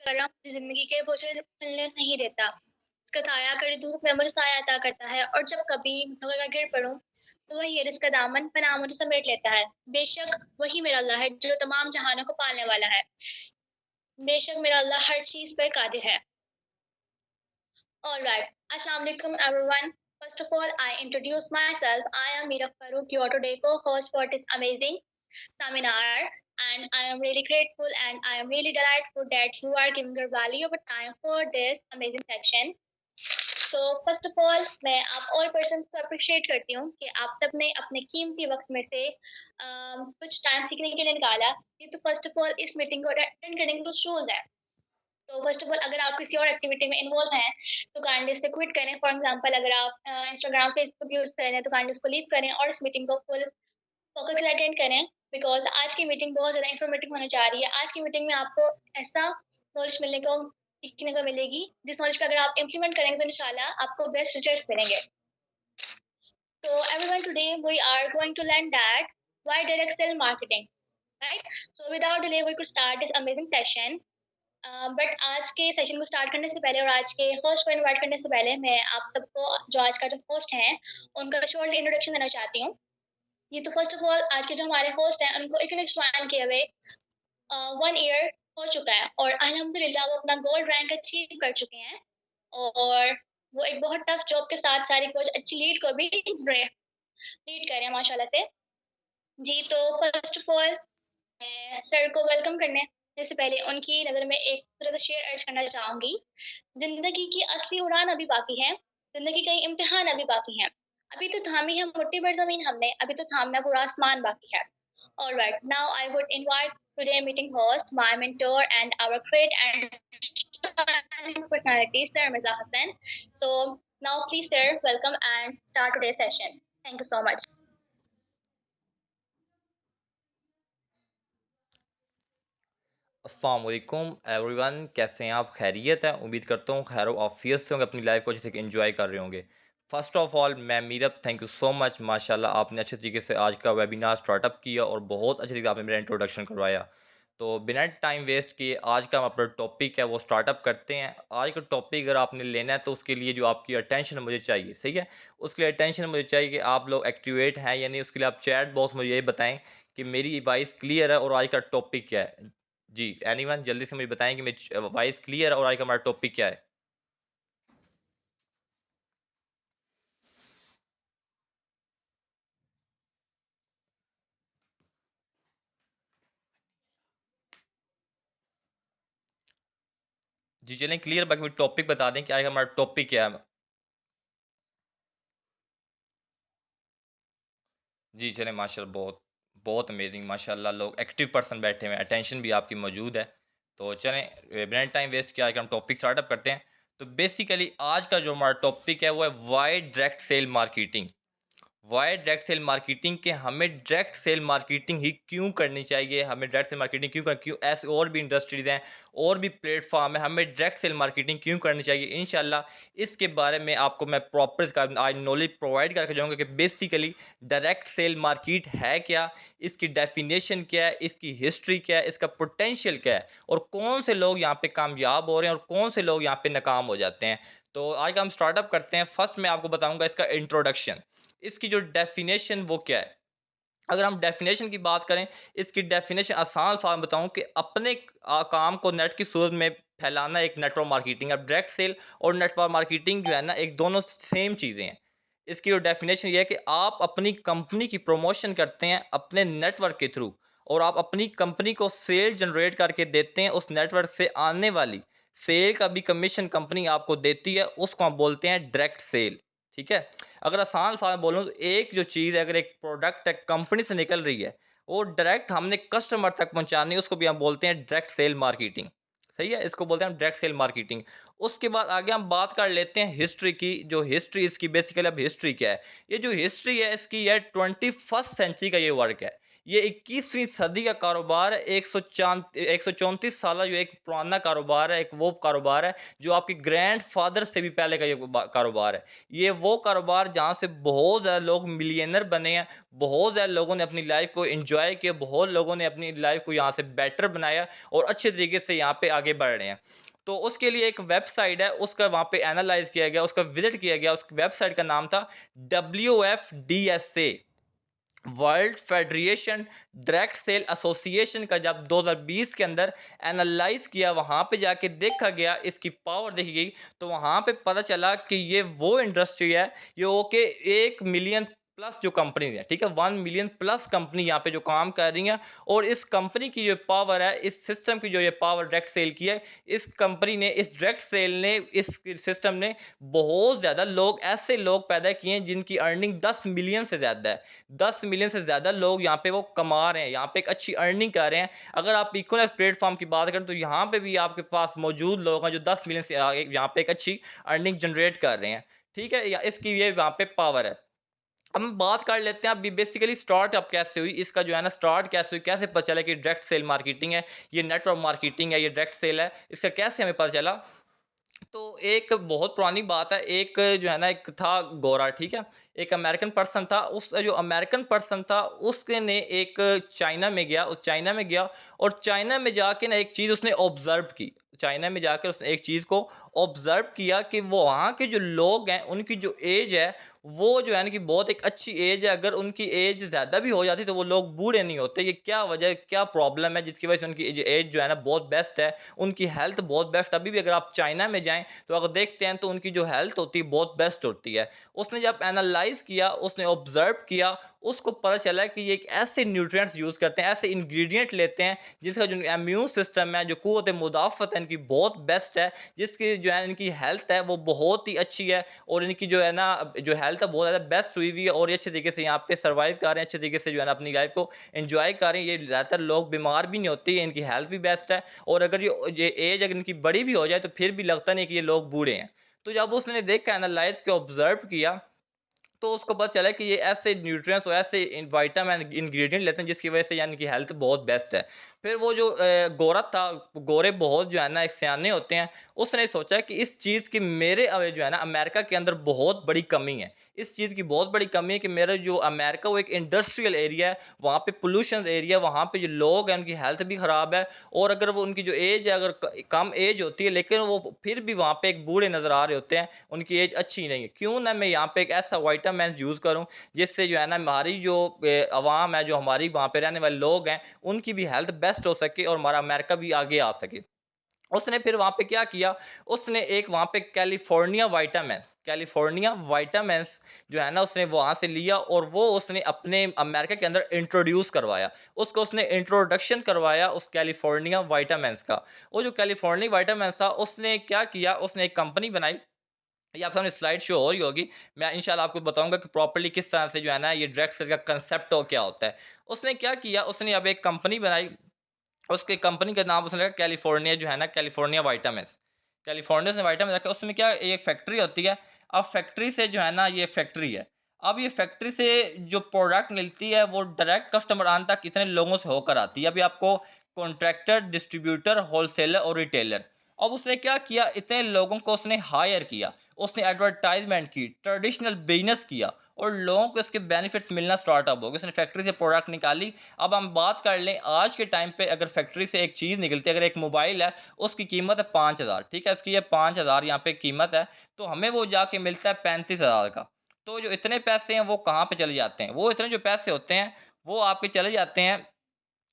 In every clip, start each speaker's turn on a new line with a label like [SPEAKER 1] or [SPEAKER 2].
[SPEAKER 1] कर रहा हूँ ज़िंदगी के बोझ मिलने नहीं देता। उसका साया कड़ी धूप में मुझे साया अता करता है और जब कभी लगेगा गिर पड़ूँ, तो वही है जिसका दामन पनाह मुझे समेट लेता है। बेशक वही मेरा अल्लाह है जो तमाम जहानों को पालने वाला है। बेशक मेरा अल्लाह हर चीज़ पे कादिर है। Alright. Assalamu alaikum everyone. First of all, I introduce myself. I am Meera Farooq, your today co-host for this amazing seminar. And I am really grateful and I am really delightful that you are giving your valuable time for this amazing section. So first of all, मैं आप all persons को appreciate करती हूँ कि आप सबने अपने कीमती वक्त में से कुछ टाइम सीखने के लिए निकाला। ये तो first of all इस मीटिंग को अटेंड करने के कुछ रूल्स है। तो फर्स्ट ऑफ ऑल अगर आप किसी और एक्टिविटी में इन्वॉल्व हैं तो काइंडली इससे क्विट करें। फॉर एग्जांपल अगर आप इंस्टाग्राम फेसबुक यूज कर रहे हैं तो काइंडली उसको लीव करें और इस मीटिंग को फुल फोकस से अटेंड करें बिकॉज आज की मीटिंग बहुत ज़्यादा इन्फॉर्मेटिव होने जा रही है। आज की मीटिंग में आपको ऐसा नॉलेज मिलने को सीखने को मिलेगी जिस नॉलेज पे अगर आप इम्प्लीमेंट करेंगे तो इंशाल्लाह आपको बेस्ट रिजल्ट्स मिलेंगे। So everyone, today we are going to learn that why direct sell marketing, right? So without delay we could start this amazing session. But आज के सेशन को स्टार्ट करने से पहले और आज के होस्ट को इनवाइट करने से पहले मैं आप सबको जो आज का जो होस्ट हैं उनका शॉर्ट इंट्रोडक्शन देना चाहती हूँ। ये तो फर्स्ट ऑफ ऑल आज के जो हमारे होस्ट हैं उनको इकोनॉमिक्स ज्वाइन किए हुए 1 ईयर हो चुका है और अल्हम्दुलिल्लाह वो अपना गोल्ड रैंक अचीव कर चुके हैं और वो एक बहुत टफ जॉब के साथ सारी कुछ अच्छी लीड को भी लीड कर रहे हैं माशाल्लाह से। जी तो फर्स्ट ऑफ ऑल मैं सर को वेलकम करने से पहले उनकी नज़र में एक थोड़ा सा शेर अर्ज करना चाहूंगी। जिंदगी की असली उड़ान अभी बाकी है, जिंदगी के इम्तिहान अभी बाकी हैं। अभी तो थामी है मुट्ठी भर जमीन हमने, अभी तो थामना पूरा आसमान बाकी है। Alright, now I would invite today meeting host, my mentor and our great and shining personality, Sir Mirza Hassan. So now please sir, welcome and start today's session. Thank you so much.
[SPEAKER 2] अस्सलाम वालेकुम everyone, कैसे हैं आप? खैरियत है? उम्मीद करता हूँ खैर आफियत से होंगे, अपनी लाइफ को अच्छे से एंजॉय कर रहे होंगे। फर्स्ट ऑफ ऑल मैं Meerab, thank you so much. माशाल्लाह आपने अच्छे तरीके से आज का वेबिनार स्टार्टअप किया और बहुत अच्छे तरीके से आपने मेरा इंट्रोडक्शन करवाया। तो बिना टाइम वेस्ट किए आज का हम अपना टॉपिक है वो स्टार्टअप करते हैं। आज का टॉपिक अगर आपने लेना है तो उसके लिए जो आपकी अटेंशन मुझे चाहिए, सही है? उसके लिए अटेंशन मुझे चाहिए कि आप लोग एक्टिवेट हैं या नहीं। उसके लिए आप चैट बॉक्स मुझे ये बताएं कि मेरी वॉइस क्लियर है और आज का टॉपिक क्या है। जी, एनीवन जल्दी से मुझे बताएँ कि मेरी वॉइस क्लियर है और आज का हमारा टॉपिक क्या है? जी, चलें क्लियर, बाकी मुझे टॉपिक बता दें कि आज का हमारा टॉपिक क्या है? जी, चलें माशाल्लाह बहुत बहुत अमेज़िंग माशाल्लाह लोग एक्टिव पर्सन बैठे हुए हैं, अटेंशन भी आपकी मौजूद है। तो चलें बिना टाइम वेस्ट किए आज का हम टॉपिक स्टार्टअप करते हैं। तो बेसिकली आज का जो हमारा टॉपिक है वो है why direct sale marketing. Why direct sale marketing के हमें डायरेक्ट सेल मार्केटिंग ही क्यों करनी चाहिए, हमें डायरेक्ट सेल मार्केटिंग क्यों ऐसे और भी इंडस्ट्रीज हैं और भी प्लेटफॉर्म है, हमें डायरेक्ट सेल मार्केटिंग क्यों करनी चाहिए। इंशाल्लाह इसके बारे में आपको मैं प्रॉपर आज नॉलेज प्रोवाइड करके जाऊंगा कि बेसिकली डायरेक्ट सेल मार्केट है क्या, इसकी डेफिनेशन क्या है, इसकी हिस्ट्री क्या है, इसका पोटेंशियल क्या है और कौन से लोग यहाँ पे कामयाब हो रहे हैं और कौन से लोग यहाँ पे नाकाम हो जाते हैं। तो आज का हम स्टार्टअप करते हैं। फर्स्ट मैं आपको बताऊंगा इसका इंट्रोडक्शन, इसकी जो डेफिनेशन वो क्या है। अगर हम डेफिनेशन की बात करें, इसकी डेफिनेशन आसान सा बताऊं कि अपने काम को नेट की सूरत में फैलाना एक नेटवर्क मार्केटिंग है। डायरेक्ट सेल और नेटवर्क मार्केटिंग जो है ना, एक दोनों सेम चीज़ें हैं। इसकी जो डेफिनेशन ये है कि आप अपनी कंपनी की प्रमोशन करते हैं अपने नेटवर्क के थ्रू और आप अपनी कंपनी को सेल जनरेट करके देते हैं। उस नेटवर्क से आने वाली सेल का भी कमीशन कंपनी आपको देती है, उसको हम बोलते हैं डायरेक्ट सेल। ठीक है? अगर आसान अल्फाज में बोलूँ तो एक जो चीज़ है, अगर एक प्रोडक्ट है कंपनी से निकल रही है, वो डायरेक्ट हमने कस्टमर तक पहुंचानी है, उसको भी हम बोलते हैं डायरेक्ट सेल मार्केटिंग। सही है? इसको बोलते हैं हम डायरेक्ट सेल मार्केटिंग। उसके बाद आगे हम बात कर लेते हैं हिस्ट्री की। जो हिस्ट्री इसकी बेसिकली अब हिस्ट्री क्या है, ये जो हिस्ट्री है इसकी है 21st सेंचुरी का ये वर्क है। ये 21वीं सदी का कारोबार है। 134 साल जो एक पुराना कारोबार है, एक वो कारोबार है जो आपके ग्रैंडफ़ादर से भी पहले का ये कारोबार है। ये वो कारोबार जहाँ से बहुत ज़्यादा लोग मिलियनेयर बने हैं, बहुत ज़्यादा लोगों ने अपनी लाइफ़ को एन्जॉय किया, बहुत लोगों ने अपनी लाइफ़ को यहाँ से बेटर बनाया और अच्छे तरीके से यहाँ पे आगे बढ़ रहे हैं। तो उसके लिए एक वेबसाइट है, उसका वहाँ पे एनालाइज़ किया गया, उसका विज़िट किया गया, उस वेबसाइट का नाम था WFDSA, World Federation direct sale association का। जब 2020 के अंदर एनालाइज किया, वहाँ पे जाके देखा गया, इसकी पावर देखी गई, तो वहाँ पे पता चला कि ये वो इंडस्ट्री है, ये ओके 1 मिलियन प्लस जो कंपनी है, ठीक है, 1 मिलियन प्लस कंपनी यहाँ पे जो काम कर रही है। और इस कंपनी की जो पावर है, इस सिस्टम की जो ये पावर डायरेक्ट सेल की है, इस कंपनी ने, इस डायरेक्ट सेल ने, इस सिस्टम ने बहुत ज़्यादा लोग, ऐसे लोग पैदा किए हैं जिनकी अर्निंग 10 मिलियन से ज़्यादा है। 10 मिलियन से ज़्यादा लोग यहाँ पे वो कमा रहे हैं, यहाँ पे एक अच्छी अर्निंग कर रहे हैं। अगर आप इक्विलेंस प्लेटफ़ॉर्म की बात करें तो यहाँ पे भी आपके पास मौजूद लोग हैं जो 10 मिलियन से आगे यहाँ पे एक अच्छी अर्निंग जनरेट कर रहे हैं। ठीक है? या इसकी ये वहाँ पे पावर है। अब हम बात कर लेते हैं अभी बेसिकली स्टार्ट अब कैसे हुई, इसका जो है ना स्टार्ट कैसे हुई, कैसे पता चला कि डायरेक्ट सेल मार्केटिंग है, ये नेटवर्क मार्केटिंग है, ये डायरेक्ट सेल है, इसका कैसे हमें पता चला? तो एक बहुत पुरानी बात है, एक जो है ना, एक था गोरा, ठीक है? एक अमेरिकन पर्सन था, उस जो अमेरिकन पर्सन था, उसने एक चाइना में गया, उस चाइना में गया और चाइना में जाके ना एक चीज़ उसने ऑब्ज़र्व की। चाइना में जाकर उसने एक चीज़ को ऑब्ज़र्व किया कि वो वहाँ के जो लोग हैं, उनकी जो एज है, वो जो है ना कि बहुत एक अच्छी एज है। अगर उनकी एज ज़्यादा भी हो जाती तो वो लोग बूढ़े नहीं होते। ये क्या वजह, क्या प्रॉब्लम है जिसकी वजह से उनकी एज जो है ना बहुत बेस्ट है, उनकी हेल्थ बहुत बेस्ट। अभी भी अगर आप चाइना में जाएँ तो अगर देखते हैं तो उनकी जो हेल्थ होती है बहुत बेस्ट होती है। उसने जब एनालाइज़ किया, उसने ऑब्ज़र्व किया, उसको पता चला कि ये एक ऐसे न्यूट्रिएंट्स यूज़ करते हैं, ऐसे इंग्रीडिएंट लेते हैं जिसका जो इम्यून सिस्टम है, जो क़ुव्वत मुदाफ़त है इनकी बहुत बेस्ट है, जिसकी जो है इनकी हेल्थ है वो बहुत ही अच्छी है और इनकी जो है ना जो हेल्थ है बहुत ज़्यादा बेस्ट हुई हुई है और ये अच्छे तरीके से यहाँ पे सर्वाइव कर रहे हैं, अच्छे तरीके से जो है ना अपनी लाइफ़ को एन्जॉय कर रहे हैं। ये ज़्यादातर लोग बीमार भी नहीं होते, इनकी हेल्थ भी बेस्ट है और अगर ये एज अगर इनकी बड़ी भी हो जाए तो फिर भी लगता नहीं कि ये लोग बूढ़े हैं। तो जब उसने देखा, एनालाइज़ किया, ऑब्ज़र्व किया, तो उसको पता चला कि ये ऐसे न्यूट्रिएंट्स और ऐसे विटामिन इंग्रेडिएंट लेते हैं जिसकी वजह से यानी कि हेल्थ बहुत बेस्ट है। फिर वो जो गोरा था, गोरे बहुत जो है ना एक सयाने होते हैं, उसने सोचा कि इस चीज़ की मेरे जो है ना अमेरिका के अंदर बहुत बड़ी कमी है। इस चीज़ की बहुत बड़ी कमी है कि मेरा जो अमेरिका वो एक इंडस्ट्रियल एरिया है, वहाँ पे पोल्यूशन एरिया, वहाँ पे जो लोग हैं उनकी हेल्थ भी ख़राब है और अगर वो उनकी जो एज है, अगर कम एज होती है लेकिन वो फिर भी वहाँ पे एक बूढ़े नज़र आ रहे होते हैं, उनकी एज अच्छी नहीं है। क्यों ना मैं यहाँ पे एक ऐसा विटामिन यूज़ करूँ जिससे जो है ना हमारी जो अवाम है, जो हमारी वहाँ पे रहने वाले लोग हैं, उनकी भी हेल्थ बेस्ट हो सके और हमारा अमेरिका भी आगे आ सके। उसने फिर वहाँ पे क्या किया, उसने एक वहाँ पे कैलिफ़ोर्निया विटामिन्स जो है ना उसने वहाँ से लिया और वो उसने अपने अमेरिका के अंदर इंट्रोड्यूस करवाया। उसको उसने इंट्रोडक्शन करवाया उस कैलिफ़ोर्निया विटामिन्स का। वो जो कैलिफ़ोर्निया विटामिन्स था, उसने क्या किया, उसने एक कंपनी बनाई। ये आपके सामने स्लाइड शो हो रही होगी। मैं इंशाल्लाह आपको बताऊँगा कि प्रॉपर्ली किस तरह से जो है ना ये डायरेक्ट सेल का कांसेप्ट हो क्या होता है। उसने क्या किया, उसने अब एक कंपनी बनाई, उसकी कंपनी का नाम उसने रखा कैलिफ़ोर्निया जो है ना कैलिफ़ोर्निया विटामिन्स। कैलिफ़ोर्निया से विटामिन रखा, उसमें क्या एक फैक्ट्री होती है। अब फैक्ट्री से जो है ना ये फैक्ट्री है। अब ये फैक्ट्री से जो प्रोडक्ट मिलती है वो डायरेक्ट कस्टमर तक कितने लोगों से होकर आती है। अभी आपको कॉन्ट्रैक्टर, डिस्ट्रीब्यूटर, होलसेलर और रिटेलर। अब उसने क्या किया, इतने लोगों को उसने हायर किया, उसने एडवर्टाइज़मेंट की, ट्रेडिशनल बिज़नेस किया और लोगों को इसके बेनिफिट्स मिलना स्टार्टअप हो गए। उसने फैक्ट्री से प्रोडक्ट निकाली। अब हम बात कर लें आज के टाइम पे, अगर फैक्ट्री से एक चीज़ निकलती है, अगर एक मोबाइल है, उसकी कीमत है 5,000, ठीक है? इसकी ये 5,000 यहाँ पे कीमत है, तो हमें वो जाके मिलता है 35,000 का। तो जो इतने पैसे हैं वो कहाँ पे चले जाते हैं? वो इतने जो पैसे होते हैं, वो आपके चले जाते हैं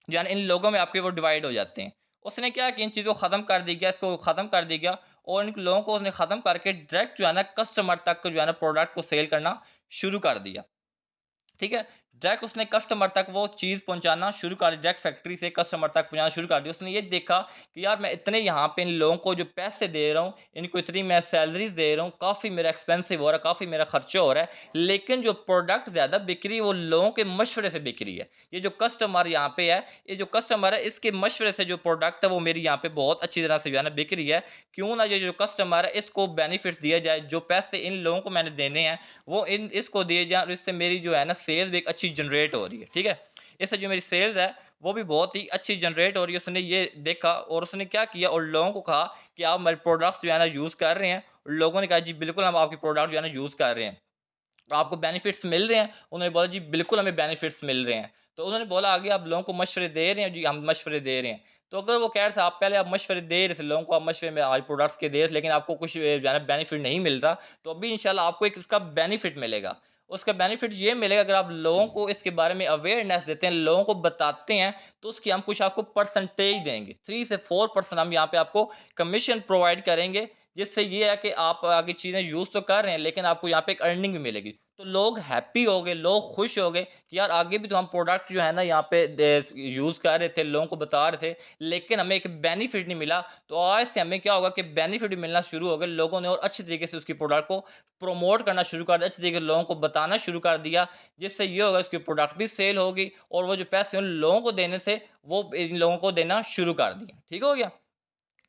[SPEAKER 2] जो है ना इन लोगों में, आपके वो डिवाइड हो जाते हैं। उसने क्या कि इन चीज़ों को ख़त्म कर दी गया, इसको ख़त्म कर दिया गया और इन लोगों को उसने ख़त्म करके डायरेक्ट जो है ना कस्टमर तक जो है ना प्रोडक्ट को सेल करना शुरू कर दिया। ठीक है? डायरेक्ट उसने कस्टमर तक वो चीज़ पहुँचाना शुरू कर दी, डायरेक्ट फैक्ट्री से कस्टमर तक पहुँचाना शुरू कर दिया। उसने ये देखा कि यार मैं इतने यहाँ पे इन लोगों को जो पैसे दे रहा हूँ, इनको इतनी मैं सैलरीज़ दे रहा हूँ, काफ़ी मेरा एक्सपेंसिव हो रहा है, काफ़ी मेरा खर्चा हो रहा है, लेकिन जो प्रोडक्ट ज़्यादा बिक रही है वो लोगों के मशवरे से बिक रही है। ये जो कस्टमर यहाँ पे है, ये जो कस्टमर है इसके मशवरे से जो प्रोडक्ट है वो मेरी यहाँ पे बहुत अच्छी तरह से जो है ना बिक रही है। क्यों ना ये जो कस्टमर है इसको बेनिफिट्स दिया जाए, जो पैसे इन लोगों को मैंने देने हैं वो इन इसको दिए जाएँ और इससे मेरी जो है ना सेल्स भी एक अच्छी जनरेट हो रही है, ठीक है? इससे जो मेरी सेल्स है वो भी बहुत ही अच्छी जनरेट हो रही है। उसने ये देखा और उसने क्या किया और लोगों को कहा कि आप हमारे प्रोडक्ट्स जो है ना यूज़ कर रहे हैं। लोगों ने कहा जी बिल्कुल हम आपके प्रोडक्ट जो है ना यूज़ कर रहे हैं। तो आपको बेनिफिट्स मिल रहे हैं? उन्होंने बोला जी बिल्कुल हमें बेनिफिट्स मिल रहे हैं। तो उन्होंने बोला आगे आप लोगों को मशवरे दे रहे हैं? जी हम मशवरे दे रहे हैं। तो अगर वो कह रहे थे आप पहले आप मशवरे दे रहे थे लोगों को, आप मशवरे में हमारे प्रोडक्ट्स के दे रहे थे लेकिन आपको कुछ जो है ना बेनिफिट नहीं मिलता, तो अभी इंशाल्लाह आपको एक इसका बेनिफिट मिलेगा। उसका बेनिफिट ये मिलेगा अगर आप लोगों को इसके बारे में अवेयरनेस देते हैं, लोगों को बताते हैं, तो उसकी हम कुछ आपको परसेंटेज देंगे। 3 से 4% हम यहाँ पे आपको कमीशन प्रोवाइड करेंगे, जिससे ये है कि आप आगे चीज़ें यूज़ तो कर रहे हैं, लेकिन आपको यहाँ पे एक अर्निंग भी मिलेगी। तो लोग हैप्पी हो गए, लोग खुश हो गए कि यार आगे भी तो हम प्रोडक्ट जो है ना यहाँ पे यूज़ कर रहे थे, लोगों को बता रहे थे, लेकिन हमें एक बेनिफिट नहीं मिला। तो आज से हमें क्या होगा कि बेनिफिट भी मिलना शुरू हो गए। लोगों ने और अच्छे तरीके से उसकी प्रोडक्ट को प्रमोट करना शुरू कर दिया, अच्छे तरीके से लोगों को बताना शुरू कर दिया, जिससे ये होगा उसकी प्रोडक्ट भी सेल होगी और वो जो पैसे उन लोगों को देने थे, वो इन लोगों को देना शुरू कर दिए। ठीक हो गया?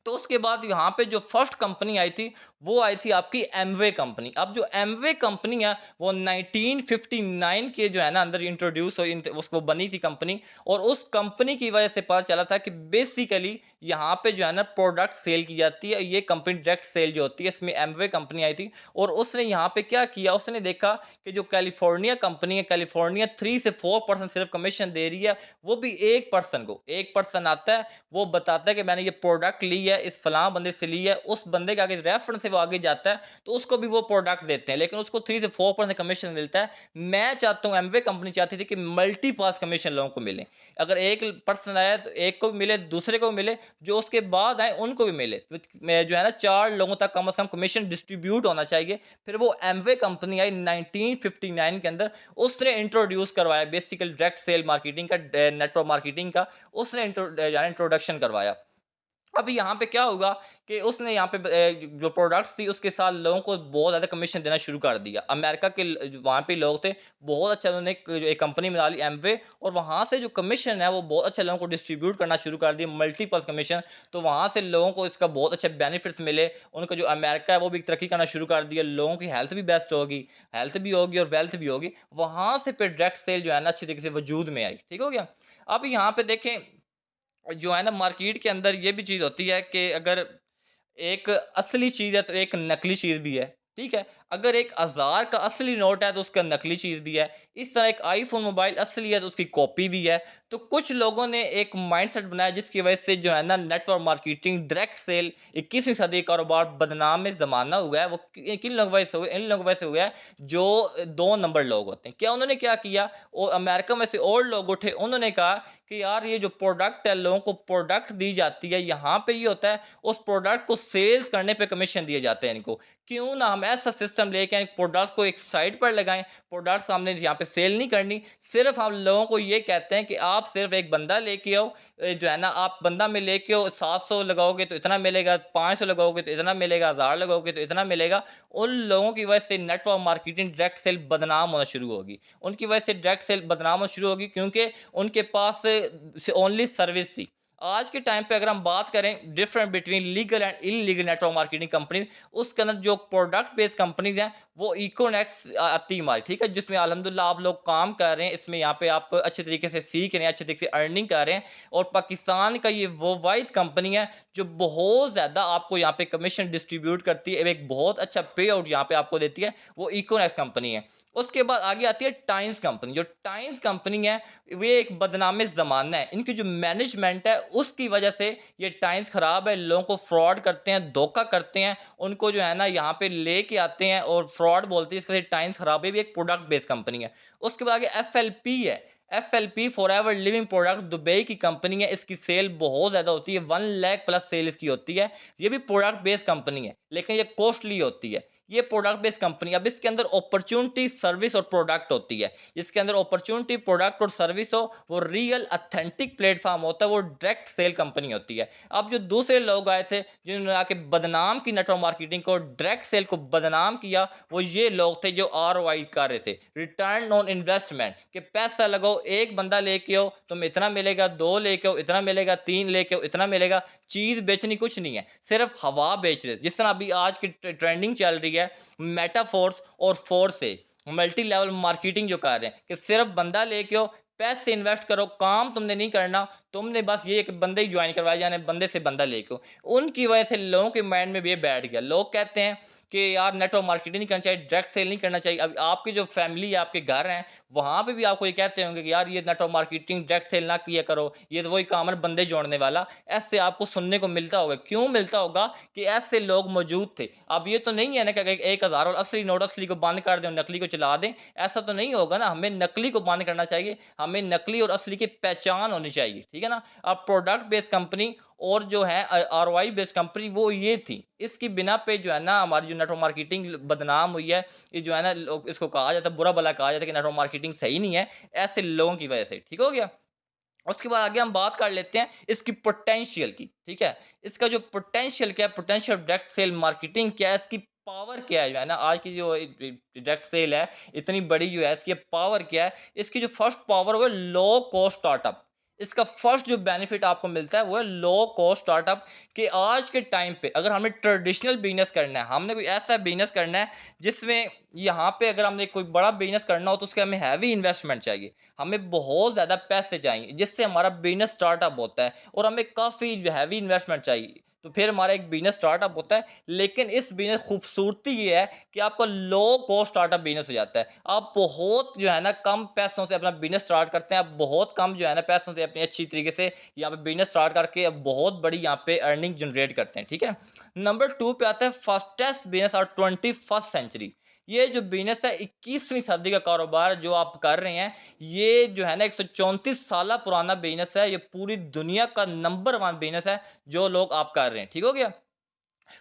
[SPEAKER 2] तो उसके बाद यहाँ पे जो फर्स्ट कंपनी आई थी, वो आई थी आपकी एमवे कंपनी। अब जो एमवे कंपनी है, वो 1959 के जो है ना अंदर इंट्रोड्यूस हुई, उसको बनी थी कंपनी। और उस कंपनी की वजह से पता चला था कि बेसिकली यहाँ पे जो है ना प्रोडक्ट सेल की जाती है। ये कंपनी डायरेक्ट सेल जो होती है, इसमें एमवे कंपनी आई थी। और उसने यहाँ पे क्या किया, उसने देखा कि जो कैलिफोर्निया कंपनी है, कैलिफोर्निया 3 से 4% सिर्फ कमीशन दे रही है, वो भी एक पर्सन को। एक पर्सन आता है, वो बताता है कि मैंने ये प्रोडक्ट ली है, इस फलां बंदे से ली है, उस बंदे के आगे रेफरेंस से वो आगे जाता है, तो उसको भी वो प्रोडक्ट देते हैं, लेकिन उसको 3 से 4% कमीशन मिलता है। मैं चाहता हूँ, एमवे कंपनी चाहती थी कि मल्टी पास कमीशन लोगों को मिले। अगर एक पर्सन आया तो एक को भी मिले, दूसरे को भी मिले, जो उसके बाद आए उनको भी मिले। तो जो है ना 4 लोगों तक कम से कम कमीशन डिस्ट्रीब्यूट होना चाहिए। फिर वो एमवे कंपनी आई 1959 के अंदर, उसने इंट्रोड्यूस करवाया बेसिकली डायरेक्ट सेल मार्केटिंग का, नेटवर्क मार्केटिंग का उसने इंट्रोडक्शन करवाया। अब यहाँ पे क्या होगा कि उसने यहाँ पे जो प्रोडक्ट्स थी उसके साथ लोगों को बहुत ज़्यादा कमीशन देना शुरू कर दिया। अमेरिका के वहाँ पे लोग थे, बहुत अच्छा उन्होंने एक कंपनी बना ली एमवे, और वहाँ से जो कमीशन है वो बहुत अच्छा लोगों को डिस्ट्रीब्यूट करना शुरू कर दिया, मल्टीपल कमीशन। तो वहाँ से लोगों को इसका बहुत अच्छे बेनिफिट्स मिले। उनका जो अमेरिका है वो भी तरक्की करना शुरू कर दिया, लोगों की हेल्थ भी बेस्ट होगी, हेल्थ भी होगी और वेल्थ भी होगी। वहाँ से फिर डायरेक्ट सेल जो है ना अच्छी तरीके से वजूद में आई। ठीक हो गया? अब यहाँ पे देखें, जो है ना मार्केट के अंदर ये भी चीज़ होती है कि अगर एक असली चीज़ है तो एक नकली चीज़ भी है, ठीक है? अगर एक 1000 का असली नोट है तो उसका नकली चीज़ भी है। इस तरह एक आईफ़ोन मोबाइल असली है तो उसकी कॉपी भी है। तो कुछ लोगों ने एक माइंडसेट बनाया जिसकी वजह से जो है ना नेटवर्क मार्केटिंग, डायरेक्ट सेल 21वीं सदी का कारोबार बदनाम ज़माना हुआ है। वो किन लोगों की वजह से हुआ है? इन लोगों की वजह से हुआ है जो 2 नंबर लोग होते हैं। क्या उन्होंने क्या किया? वो अमेरिका में से और लोग उठे, उन्होंने कहा कि यार ये जो प्रोडक्ट है, लोगों को प्रोडक्ट दी जाती है, यहाँ पे ये होता है उस प्रोडक्ट को सेल्स करने पे कमीशन दिए जाते हैं इनको। क्यों ना हम ऐसा सिस्टम लेके आएँ, प्रोडक्ट को एक साइड पर लगाएँ, प्रोडक्ट्स हमने यहाँ पे सेल नहीं करनी, सिर्फ़ हम लोगों को ये कहते हैं कि आप सिर्फ़ एक बंदा लेके आओ, जो है ना आप बंदा में लेके आओ, 700 लगाओगे तो इतना मिलेगा, 500 लगाओगे तो इतना मिलेगा, 1000 लगाओगे तो इतना मिलेगा। उन लोगों की वजह से नेटवर्क मार्केटिंग डायरेक्ट सेल बदनाम होना शुरू होगी। उनकी वजह से डायरेक्ट सेल बदनाम होना शुरू होगी क्योंकि उनके पास ओनली सर्विस थी। आज के टाइम पे अगर हम बात करें different between legal and illegal network marketing company, उसके अंदर जो प्रोडक्ट बेस्ड कंपनीज हैं वो इकोनेक्स आती है हमारी, ठीक है, जिसमें अल्हम्दुलिल्लाह आप लोग काम कर रहे हैं, इसमें यहाँ पे आप अच्छे तरीके से सीख रहे हैं, अच्छे तरीके से अर्निंग कर रहे हैं। और पाकिस्तान का ये वो वाहिद कंपनी है जो बहुत ज़्यादा आपको यहाँ पे कमीशन डिस्ट्रीब्यूट करती है, एक बहुत अच्छा पे आउट यहाँ पे आपको देती है, वो इकोनेक्स कंपनी है। उसके बाद आगे आती है टाइम्स कंपनी। जो टाइम्स कंपनी है वे एक बदनाम ज़माना है। इनकी जो मैनेजमेंट है उसकी वजह से ये टाइम्स ख़राब है, लोगों को फ्रॉड करते हैं, धोखा करते हैं, उनको जो है ना यहाँ पे लेके आते हैं और फ्रॉड बोलते हैं, इस वजह से टाइम्स ख़राब है। ये भी एक प्रोडक्ट बेस्ड कंपनी है। उसके बाद आगे एफएलपी है। FLP forever living product Dubai की कंपनी है, इसकी सेल बहुत ज़्यादा होती है, 1 लाख प्लस सेल इसकी होती है। ये भी प्रोडक्ट बेस्ड कंपनी है, लेकिन ये कॉस्टली होती है। ये प्रोडक्ट बेस्ड कंपनी, अब इसके अंदर अपॉर्चुनिटी, सर्विस और प्रोडक्ट होती है। इसके अंदर अपॉर्चुनिटी, प्रोडक्ट और सर्विस हो, वो रियल ऑथेंटिक प्लेटफॉर्म होता है, वो डायरेक्ट सेल कंपनी होती है। अब जो दूसरे लोग आए थे जिन्होंने आके बदनाम की नेटवर्क मार्केटिंग को, डायरेक्ट सेल को बदनाम किया, वो ये लोग थे जो आरओआई कर रहे थे, रिटर्न ऑन इन्वेस्टमेंट, कि पैसा लगाओ, एक बंदा लेके आओ तुम इतना मिलेगा, 2 लेके आओ इतना मिलेगा, 3 लेके आओ इतना मिलेगा। चीज़ बेचनी कुछ नहीं है, सिर्फ हवा बेच रहे। जिस तरह अभी आज की ट्रेंडिंग चल रही है, मेटाफोर्स और फोर्स से मल्टी लेवल मार्केटिंग जो कर रहे हैं कि सिर्फ बंदा लेके आओ, पैसे इन्वेस्ट करो, काम तुमने नहीं करना, तुमने बस ये एक बंदे ही ज्वाइन करवाया जाने बंदे से बंदा लेके। उनकी वजह से लोगों के माइंड में भी ये बैठ गया। लोग कहते हैं कि यार नेटवर्क मार्केटिंग नहीं करना चाहिए, डायरेक्ट सेल नहीं करना चाहिए। अब आपकी जो फैमिली है, आपके घर हैं, वहाँ पे भी आपको ये कहते होंगे कि यार ये नेटवर्क मार्केटिंग डायरेक्ट सेल ना किया करो, ये तो वही काम है बंदे जोड़ने वाला। ऐसे आपको सुनने को मिलता होगा। क्यों मिलता होगा? कि ऐसे लोग मौजूद थे। अब ये तो नहीं है ना कि 1000 और असली नोट असली को बंद कर दें और नकली को चला दें, ऐसा तो नहीं होगा ना। हमें नकली को बंद करना चाहिए, हमें नकली और असली की पहचान होनी चाहिए, ठीक है ना। अब प्रोडक्ट बेस्ड कंपनी और जो है आरओआई बेस्ड कंपनी वो ये थी। इसकी बिना पे जो है ना हमारी जो नेटवर्क मार्केटिंग बदनाम हुई है। ये जो है ना लोग इसको कहा जाता है, बुरा भला कहा जाता है कि नेटवर्क मार्केटिंग सही नहीं है, ऐसे लोगों की वजह से। ठीक हो गया? उसके बाद आगे हम बात कर लेते हैं इसकी पोटेंशियल की, ठीक है। इसका जो पोटेंशियल क्या है, पोटेंशियल डायरेक्ट सेल मार्केटिंग क्या है, इसकी पावर क्या है, जो है ना आज की जो डायरेक्ट सेल है इतनी बड़ी जो है, इसकी पावर क्या है। इसकी जो फर्स्ट पावर वो है लो कॉस्ट स्टार्टअप। इसका फर्स्ट जो बेनिफिट आपको मिलता है वो है लो कॉस्ट स्टार्टअप। कि आज के टाइम पे अगर हमें ट्रेडिशनल बिजनेस करना है, हमने कोई ऐसा बिजनेस करना है जिसमें यहाँ पे अगर हमने कोई बड़ा बिजनेस करना हो तो उसके हमें हैवी इन्वेस्टमेंट चाहिए, हमें बहुत ज़्यादा पैसे चाहिए जिससे हमारा बिज़नेस स्टार्टअप होता है, और हमें काफ़ी जो हैवी इन्वेस्टमेंट चाहिए, तो फिर हमारा एक बिज़नेस स्टार्टअप होता है। लेकिन इस बिज़नेस खूबसूरती ये है कि आपका लो कॉस्ट स्टार्टअप बिज़नेस हो जाता है। आप बहुत जो है ना कम पैसों से अपना बिज़नेस स्टार्ट करते हैं, आप बहुत कम जो है ना पैसों से अपनी अच्छी तरीके से यहाँ पे बिज़नेस स्टार्ट करके अब बहुत बड़ी यहाँ पे अर्निंग जनरेट करते हैं, ठीक है। नंबर 2 पे आता है फास्टेस्ट बिज़नेस और 21st सेंचुरी। ये जो बिज़नेस है 21वीं सदी का कारोबार जो आप कर रहे हैं, ये जो है ना 134 साल पुराना बिज़नेस है। ये पूरी दुनिया का नंबर 1 बिज़नेस है जो लोग आप कर रहे हैं, ठीक हो गया?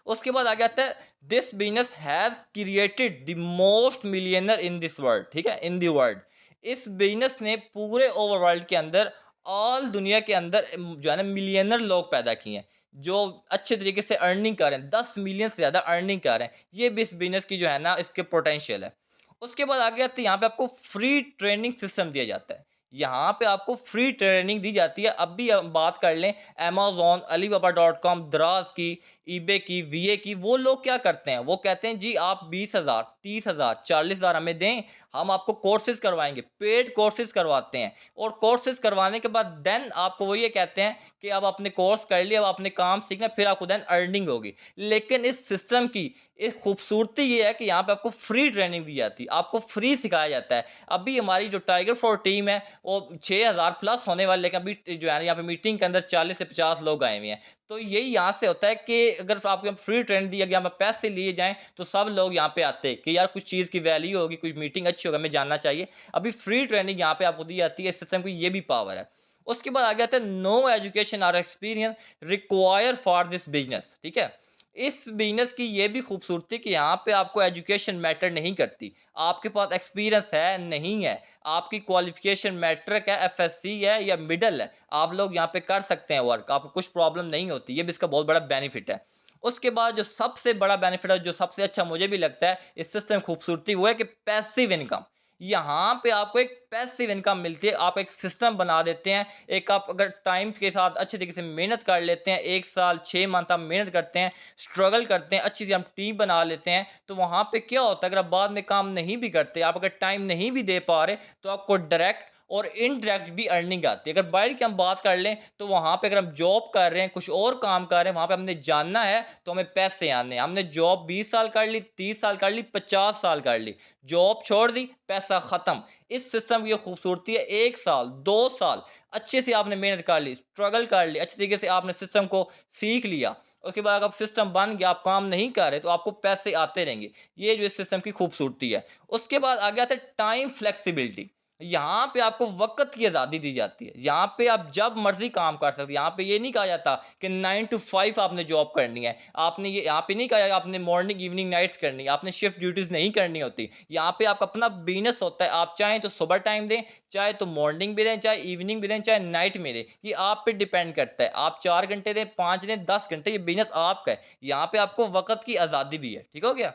[SPEAKER 2] उसके बाद आगे आता है this business has created the most millionaire in this world, ठीक है? In the world. इस बिज़नेस ने पूरे ओवर वर्ल्ड के अंदर ऑल दुनिया के अंदर जो है ना मिलियनर लोग पैदा किए हैं, जो अच्छे तरीके से अर्निंग कर रहे हैं, 10 मिलियन से ज़्यादा अर्निंग कर रहे हैं। ये भी इस बिज़नेस की जो है ना इसके पोटेंशियल है। उसके बाद आगे आते हैं यहाँ पे आपको फ्री ट्रेनिंग सिस्टम दिया जाता है। यहाँ पे आपको फ्री ट्रेनिंग दी जाती है। अब भी हम बात कर लें अमेज़न, अलीबाबा.com, दराज़ की, ईबे की, वीए की, वो लोग क्या करते हैं? वो कहते हैं जी आप 20,000, 30,000, 40,000 हमें दें, हम आपको कोर्सेज़ करवाएँगे, पेड कोर्सेज़ करवाते हैं। और कोर्सेज़ करवाने के बाद देन आपको वो ये कहते हैं कि अब आपने कोर्स कर लिया, अब आपने काम सीखना है, फिर आपको देन अर्निंग होगी। लेकिन इस सिस्टम की एक खूबसूरती ये है कि यहाँ पे आपको फ्री ट्रेनिंग दी जाती है, आपको फ्री सिखाया जाता है। अभी हमारी जो टाइगर फोर टीम है वो 6,000 प्लस होने वाले, लेकिन अभी जो है ना यहाँ पे मीटिंग के अंदर 40 से 50 लोग आए हुए हैं। तो यही यहाँ से होता है कि अगर आपको फ्री ट्रेनिंग दी गई, यहाँ पे पैसे लिए जाएँ तो सब लोग यहाँ पे आते हैं कि यार कुछ चीज़ की वैल्यू होगी, कोई मीटिंग अच्छी होगी, हमें जानना चाहिए। अभी फ्री ट्रेनिंग यहाँ पे आपको दी जाती है, इस सिस्टम की ये भी पावर है। उसके बाद आगे आता है नो एजुकेशन और experience require for this business, ठीक है? इस बिज़नेस की ये भी खूबसूरती कि यहाँ पे आपको एजुकेशन मैटर नहीं करती। आपके पास एक्सपीरियंस है, नहीं है, आपकी क्वालिफ़िकेशन मैटर क्या है, एफएससी है या मिडल है, आप लोग यहाँ पे कर सकते हैं वर्क, आपको कुछ प्रॉब्लम नहीं होती। ये भी इसका बहुत बड़ा बेनिफिट है। उसके बाद जो सबसे बड़ा बेनिफिट है, जो सबसे अच्छा मुझे भी लगता है इस सिस्टम की खूबसूरती, वो है कि पैसिव इनकम। यहाँ पे आपको एक पैसिव इनकम मिलती है। आप एक सिस्टम बना देते हैं, एक आप अगर टाइम के साथ अच्छे तरीके से मेहनत कर लेते हैं, 1 साल 6 मंथ आप मेहनत करते हैं, स्ट्रगल करते हैं, अच्छी सी हम टीम बना लेते हैं, तो वहाँ पे क्या होता है अगर आप बाद में काम नहीं भी करते, आप अगर टाइम नहीं भी दे पा रहे, तो आपको डायरेक्ट और इनडायरेक्ट भी अर्निंग आती है। अगर बाहर की हम बात कर लें तो वहाँ पे अगर हम जॉब कर रहे हैं, कुछ और काम कर रहे हैं, वहाँ पे हमने जानना है तो हमें पैसे आने हैं। हमने जॉब 20 साल कर ली, 30 साल कर ली, 50 साल कर ली, जॉब छोड़ दी, पैसा खत्म। इस सिस्टम की ये खूबसूरती है, 1 साल, 2 साल अच्छे से आपने मेहनत कर ली, स्ट्रगल कर ली, अच्छे तरीके से आपने सिस्टम को सीख लिया। उसके बाद अगर सिस्टम बन गया, आप काम नहीं कर रहे, तो आपको पैसे आते रहेंगे। ये जो इस सिस्टम की खूबसूरती है। उसके बाद आ गया था टाइम फ्लेक्सिबिलिटी। यहाँ पे आपको वक़्त की आज़ादी दी जाती है। यहाँ पे आप जब मर्ज़ी काम कर सकते हैं। यहाँ पे ये नहीं कहा जाता कि 9 टू 5 आपने जॉब करनी है। आपने ये यहाँ पे नहीं कहा जाता आपने मॉर्निंग, इवनिंग, नाइट्स करनी है। आपने शिफ्ट ड्यूटीज़ नहीं करनी होती। यहाँ पे आपका अपना बिज़नेस होता है। आप चाहें तो सुबह टाइम दें, चाहे तो मॉर्निंग भी दें, चाहे इवनिंग भी दें, चाहे नाइट में दें। ये आप पे डिपेंड करता है। आप 4 घंटे दें, 5 दें, 10 घंटे, ये बिज़नेस आपका है। यहाँ पे आपको वक़्त की आज़ादी भी है। ठीक हो गया?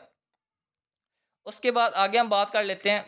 [SPEAKER 2] उसके बाद आगे हम बात कर लेते हैं,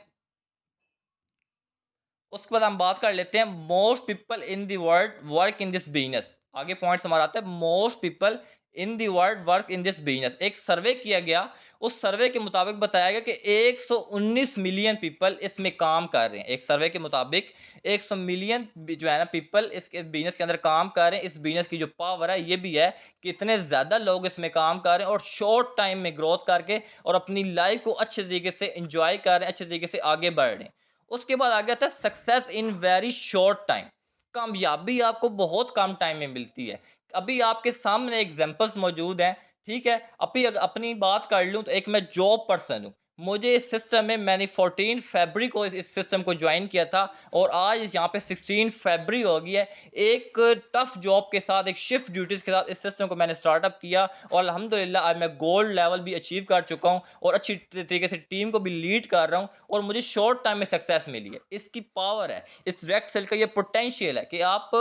[SPEAKER 2] उसके बाद हम बात कर लेते हैं most people in the world work in this business. आगे पॉइंट्स हमारा आता है most people in the world work in this business. एक सर्वे किया गया, उस सर्वे के मुताबिक बताया गया कि 119 मिलियन पीपल इसमें काम कर रहे हैं। एक सर्वे के मुताबिक 100 मिलियन जो है ना पीपल इस बिजनेस के अंदर काम कर रहे हैं। इस बिजनेस की जो पावर है ये भी है कि इतने ज़्यादा लोग इसमें काम कर रहे हैं और शॉर्ट टाइम में ग्रोथ करके और अपनी लाइफ को अच्छे तरीके से इंजॉय कर रहे हैं, अच्छे तरीके से आगे बढ़ रहे हैं। उसके बाद आ गया था success in very short time. कामयाबी आपको बहुत कम टाइम में मिलती है। अभी आपके सामने एग्जांपल्स मौजूद हैं, ठीक है? अभी अगर अपनी बात कर लूँ तो एक मैं जॉब पर्सन हूँ। मुझे इस सिस्टम में मैंने 14 फरवरी को इस सिस्टम को जॉइन किया था और आज यहाँ पे 16 फरवरी हो गई है। एक टफ जॉब के साथ, एक शिफ्ट ड्यूटीज़ के साथ इस सिस्टम को मैंने स्टार्टअप किया और अल्हम्दुलिल्लाह आज मैं गोल्ड लेवल भी अचीव कर चुका हूँ और अच्छी तरीके से टीम को भी लीड कर रहा हूँ और मुझे शॉर्ट टाइम में सक्सेस मिली है। इसकी पावर है, इस रेक्ट सेल का ये पोटेंशियल है कि आप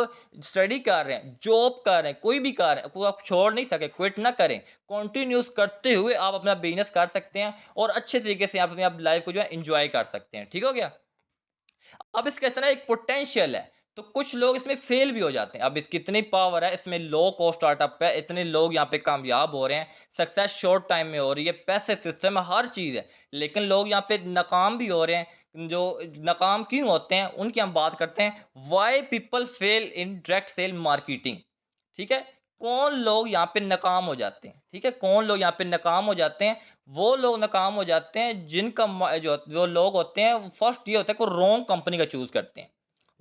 [SPEAKER 2] स्टडी कर रहे हैं, जॉब कर रहे हैं, कोई भी कर रहे हैं, को आप छोड़ नहीं सके, क्विट ना करें। कंटिन्यूस करते हुए आप अपना बिजनेस कर सकते हैं और अच्छे तरीके से आप अपनी आप लाइफ को जो है एंजॉय कर सकते हैं। ठीक हो गया? अब इसका इतना एक पोटेंशियल है, तो कुछ लोग इसमें फेल भी हो जाते हैं। अब इसकी इतनी पावर है, इसमें लो कॉस्ट स्टार्टअप है, इतने लोग यहाँ पे कामयाब हो रहे हैं, सक्सेस शॉर्ट टाइम में हो रही है, पैसे सिस्टम है, हर चीज़ है। लेकिन लोग यहाँ पे नाकाम भी हो रहे हैं। जो नाकाम क्यों होते हैं, उनकी हम बात करते हैं। Why people fail in direct sale marketing. ठीक है? कौन लोग यहाँ पे नाकाम हो जाते हैं, ठीक है? कौन लोग यहाँ पे नाकाम हो जाते हैं? वो लोग नाकाम हो जाते हैं जिनका जो लोग होते हैं, फर्स्ट ये होता है कि वो रॉन्ग कंपनी का चूज़ करते हैं।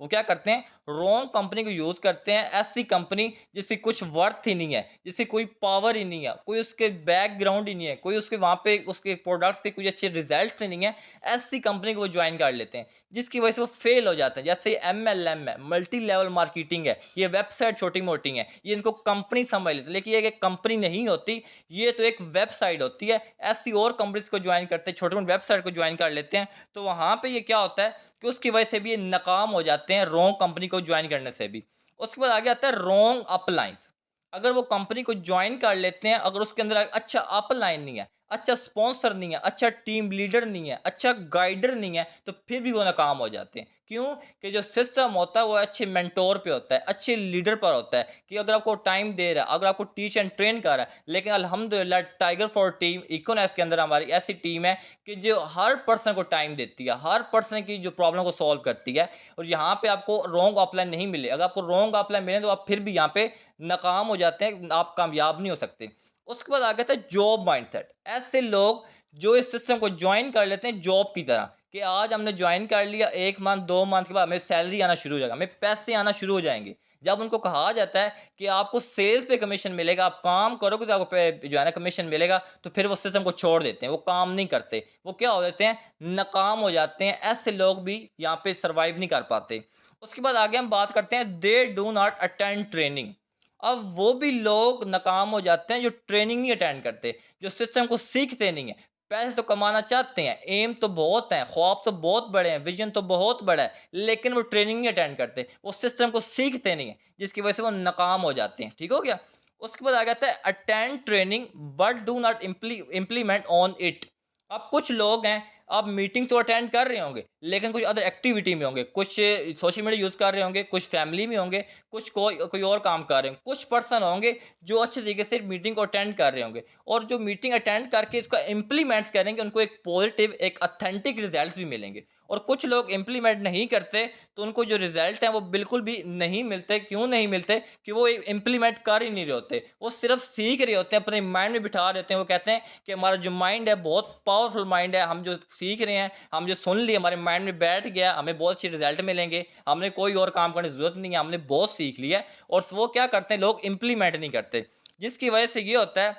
[SPEAKER 2] वो क्या करते हैं? रॉन्ग कंपनी को यूज़ करते हैं, ऐसी कंपनी जिसकी कुछ वर्थ ही नहीं है, जिसकी कोई पावर ही नहीं है, कोई उसके बैकग्राउंड ही नहीं है, कोई उसके वहाँ पे उसके प्रोडक्ट्स के कुछ अच्छे रिजल्ट्स ही नहीं है, ऐसी कंपनी को वो जॉइन कर लेते हैं, जिसकी वजह से वो फेल हो जाते हैं। जैसे एमएलएम है, मल्टी लेवल मार्केटिंग है, ये वेबसाइट छोटी-मोटी है, ये इनको कंपनी समझ लेते हैं, लेकिन ये एक कंपनी नहीं होती, ये तो एक वेबसाइट होती है। ऐसी और कंपनीज़ को जॉइन करते हैं, छोटी-मोटी वेबसाइट को जॉइन कर लेते हैं, तो वहाँ पे ये क्या होता है कि उसकी वजह से भी ये नाकाम हो जाते हैं रॉन्ग कंपनी को ज्वाइन करने से भी। उसके बाद आगे आता है रॉन्ग अपलाइंस। अगर वो कंपनी को ज्वाइन कर लेते हैं, अगर उसके अंदर अच्छा अपलाइन नहीं है, अच्छा स्पॉन्सर नहीं है, अच्छा टीम लीडर नहीं है, अच्छा गाइडर नहीं है, तो फिर भी वो नाकाम हो जाते हैं। क्यों? कि जो सिस्टम होता है वो अच्छे मेंटोर पे होता है, अच्छे लीडर पर होता है कि अगर आपको टाइम दे रहा है, अगर आपको टीच एंड ट्रेन कर रहा है। लेकिन अल्हम्दुलिल्लाह टाइगर फॉर टीम इकोनॉस के अंदर हमारी ऐसी टीम है कि जो हर पर्सन को टाइम देती है, हर पर्सन की जो प्रॉब्लम को सॉल्व करती है और यहाँ पे आपको रॉन्ग ऑफलाइन नहीं मिले। अगर आपको रॉन्ग ऑफलाइन मिले तो आप फिर भी यहाँ पे नाकाम हो जाते हैं, आप कामयाब नहीं हो सकते। उसके बाद आ गया था जॉब माइंडसेट। ऐसे लोग जो इस सिस्टम को जॉइन कर लेते हैं जॉब की तरह कि आज हमने जॉइन कर लिया, 1 मंथ 2 मंथ के बाद हमें सैलरी आना शुरू हो जाएगा, हमें पैसे आना शुरू हो जाएँगे। जब उनको कहा जाता है कि आपको सेल्स पे कमीशन मिलेगा, आप काम करोगे तो आपको पे जो है ना कमीशन मिलेगा, तो फिर वो सिस्टम को छोड़ देते हैं, वो काम नहीं करते। वो क्या हो जाते हैं? नाकाम हो जाते हैं। ऐसे लोग भी यहाँ पे सर्वाइव नहीं कर पाते। उसके बाद आगे हम बात करते हैं they do not attend training. अब वो भी लोग नाकाम हो जाते हैं जो ट्रेनिंग नहीं अटेंड करते, जो सिस्टम को सीखते नहीं है। पैसे तो कमाना चाहते हैं, एम तो बहुत है, ख्वाब तो बहुत बड़े हैं, विजन तो बहुत बड़ा है, लेकिन वो ट्रेनिंग नहीं अटेंड करते, वो सिस्टम को सीखते नहीं है, जिसकी वजह से वो नाकाम हो जाते हैं। ठीक हो गया? उसके बाद आ जाता है attend training but do not implement on it. अब कुछ लोग हैं, आप मीटिंग तो अटेंड कर रहे होंगे, लेकिन कुछ अदर एक्टिविटी में होंगे, कुछ सोशल मीडिया यूज़ कर रहे होंगे, कुछ फैमिली में होंगे, कुछ कोई कोई और काम कर रहे होंगे। कुछ पर्सन होंगे जो अच्छे तरीके से मीटिंग को अटेंड कर रहे होंगे और जो मीटिंग अटेंड करके इसका इम्प्लीमेंट्स करेंगे, उनको एक पॉजिटिव, एक ऑथेंटिक रिजल्ट्स भी मिलेंगे। और कुछ लोग इम्प्लीमेंट नहीं करते, तो उनको जो रिजल्ट हैं वो बिल्कुल भी नहीं मिलते। क्यों नहीं मिलते? कि वो इम्प्लीमेंट कर ही नहीं रहे होते। वो सिर्फ सीख रहे होते हैं, अपने माइंड में बिठा रहे होते हैं। वो कहते हैं कि हमारा जो माइंड है बहुत पावरफुल माइंड है, हम जो सीख रहे हैं, हम जो सुन लिए हमारे माइंड में बैठ गया, हमें बहुत अच्छे रिजल्ट मिलेंगे, हमने कोई और काम करने की ज़रूरत नहीं है, हमने बहुत सीख लिया है। और वो क्या करते हैं, लोग इम्प्लीमेंट नहीं करते, जिसकी वजह से ये होता है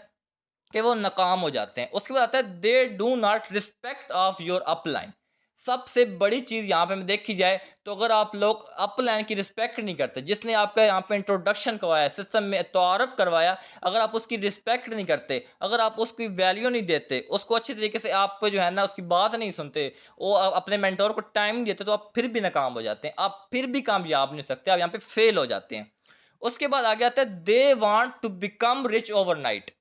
[SPEAKER 2] कि वो नाकाम हो जाते हैं। उसके बाद आता है they do not respect of your upline. सबसे बड़ी चीज़ यहाँ पे देखी जाए तो अगर आप लोग अपलाइन की रिस्पेक्ट नहीं करते, जिसने आपका यहाँ पे इंट्रोडक्शन करवाया, सिस्टम में तारुफ करवाया, अगर आप उसकी रिस्पेक्ट नहीं करते, अगर आप उसकी वैल्यू नहीं देते, उसको अच्छी तरीके से आप जो है ना उसकी बात नहीं सुनते, वो अपने मेंटोर को टाइम नहीं देते, तो आप फिर भी नाकाम हो जाते हैं, आप फिर भी कामयाब नहीं हो सकते, आप यहाँ पे फेल हो जाते हैं। उसके बाद आगे आता है they want to become rich overnight.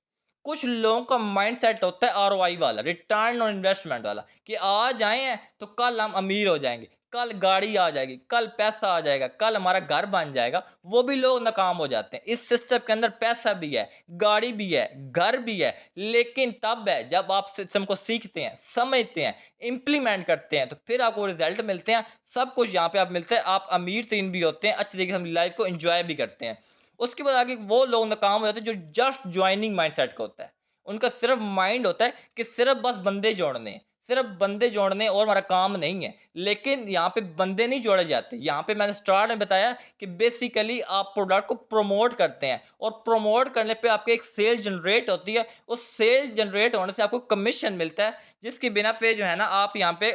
[SPEAKER 2] कुछ लोगों का माइंडसेट होता है आरओआई वाला, रिटर्न ऑन इन्वेस्टमेंट वाला, कि आज आए हैं तो कल हम अमीर हो जाएंगे, कल गाड़ी आ जाएगी, कल पैसा आ जाएगा, कल हमारा घर बन जाएगा। वो भी लोग नाकाम हो जाते हैं। इस सिस्टम के अंदर पैसा भी है, गाड़ी भी है, घर भी है, लेकिन तब है जब आप सिस्टम को सीखते हैं, समझते हैं, इंप्लीमेंट करते हैं, तो फिर आपको रिजल्ट मिलते हैं। सब कुछ यहाँ पे आप मिलते हैं, आप अमीर तरीन भी होते हैं, अच्छी तरीके से अपनी लाइफ को एंजॉय भी करते हैं। उसके बाद आगे वो लोग नाकाम हो जाते हैं जो जस्ट ज्वाइनिंग माइंडसेट का होता है। उनका सिर्फ माइंड होता है कि सिर्फ बस बंदे जोड़ने हैं, सिर्फ बंदे जोड़ने और हमारा काम नहीं है। लेकिन यहाँ पे बंदे नहीं जोड़े जाते। यहाँ पे मैंने स्टार्ट में बताया कि बेसिकली आप प्रोडक्ट को प्रमोट करते हैं, और प्रमोट करने पे आपके एक सेल जनरेट होती है। उस सेल जनरेट होने से आपको कमीशन मिलता है, जिसके बिना पे जो है ना आप यहाँ पे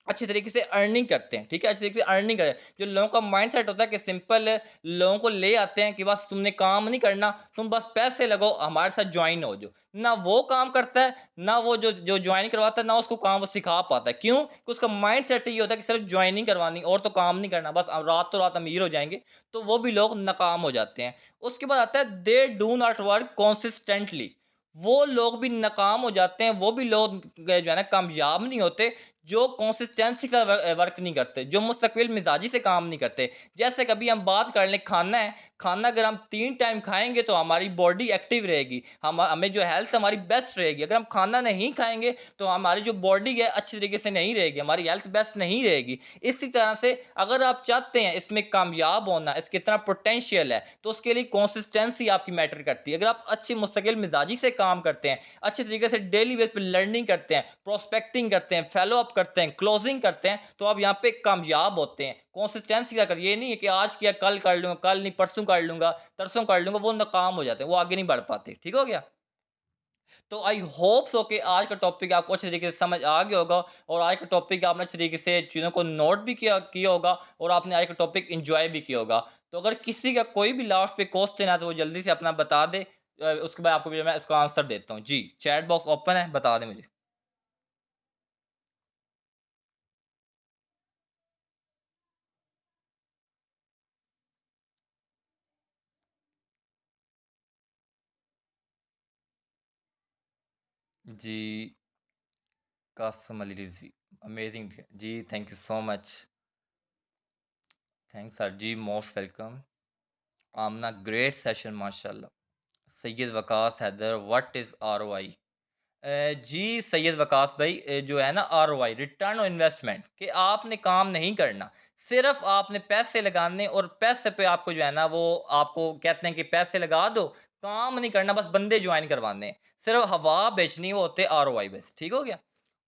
[SPEAKER 2] अच्छे तरीके से अर्निंग करते हैं। ठीक है, अच्छे तरीके से अर्निंग करें। जो लोगों का माइंडसेट होता है कि सिंपल लोगों को ले आते हैं कि बस तुमने काम नहीं करना, तुम बस पैसे लगाओ, हमारे साथ ज्वाइन हो जाओ। ना वो काम करता है, ना वो जो जो ज्वाइन करवाता है, ना उसको काम वो सिखा पाता है। क्यों? कि उसका माइंडसेट ये होता है कि सिर्फ ज्वाइनिंग करवानी और तो काम नहीं करना, बस रात तो रात अमीर हो जाएंगे। तो वो भी लोग नाकाम हो जाते हैं। उसके बाद आता है they do not work consistently. वो लोग भी नाकाम हो जाते हैं। वो भी लोग जो है ना कामयाब नहीं होते, जो कंसिस्टेंसी का वर्क नहीं करते, जो मुस्तकिल मिजाजी से काम नहीं करते। जैसे कभी हम बात कर लें, खाना है, खाना अगर हम 3 टाइम खाएँगे तो हमारी बॉडी एक्टिव रहेगी, हमें जो हेल्थ हमारी बेस्ट रहेगी। अगर हम खाना नहीं खाएँगे तो हमारी जो बॉडी है अच्छी तरीके से नहीं रहेगी, हमारी हेल्थ बेस्ट नहीं रहेगी। इसी तरह से अगर आप चाहते हैं इसमें कामयाब होना, इसके इतना पोटेंशियल है, तो उसके लिए कंसिस्टेंसी आपकी मैटर करती है। अगर आप अच्छी मुस्तकिल मिजाजी से काम करते हैं, अच्छे तरीके से डेली बेस पे लर्निंग करते हैं, प्रोस्पेक्टिंग करते हैं, फॉलो अप करते हैं, क्लोजिंग करते हैं, तो आप यहाँ पे कामयाब होते हैं। कंसिस्टेंसी का कर, ये नहीं है कि आज किया कल कर लूंगा, कल नहीं परसों कर लूंगा, तरसों कर लूंगा, वो नाकाम हो जाते हैं, वो आगे नहीं बढ़ पाते। ठीक हो गया? तो आई होप सो कि आज का टॉपिक आपको अच्छे तरीके से समझ आ गया होगा, और आज का टॉपिक आपने अच्छे तरीके से चीज़ों को नोट भी किया किया होगा, और आपने आज का टॉपिक एंजॉय भी किया होगा। तो अगर किसी का कोई भी लास्ट पे क्वेश्चन है तो वो जल्दी से अपना बता दे। उसके बाद आपको भी मैं इसका आंसर देता हूँ। जी, चैट बॉक्स ओपन है, बता दें मुझे। जी, कासम अली रिजवी, अमेजिंग। जी, thank you so much. Thanks sir जी, most welcome. Amna, great session माशाल्लाह। Syed Waqas Haider, what is ROI? जी सैयद वकास भाई, जो है ना आरओआई, रिटर्न ऑन इन्वेस्टमेंट, कि आपने काम नहीं करना, सिर्फ आपने पैसे लगाने, और पैसे पे आपको जो है ना वो आपको कहते हैं कि पैसे लगा दो, काम नहीं करना, बस बंदे ज्वाइन करवाने हैं, सिर्फ हवा बेचनी, वो होते आरओआई बस। ठीक हो गया?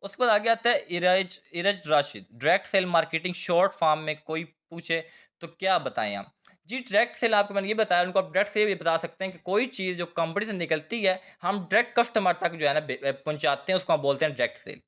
[SPEAKER 2] उसके बाद आगे आता है Areej Areej Rashid, direct sale marketing short form में कोई पूछे तो क्या बताएं हम? जी, डायरेक्ट सेल आपको मैंने ये बताया, उनको आप डायरेक्ट सेल भी बता सकते हैं कि कोई चीज़ जो कंपनी से निकलती है, हम डायरेक्ट कस्टमर तक जो है ना पहुँचाते हैं, उसको हम बोलते हैं डायरेक्ट सेल।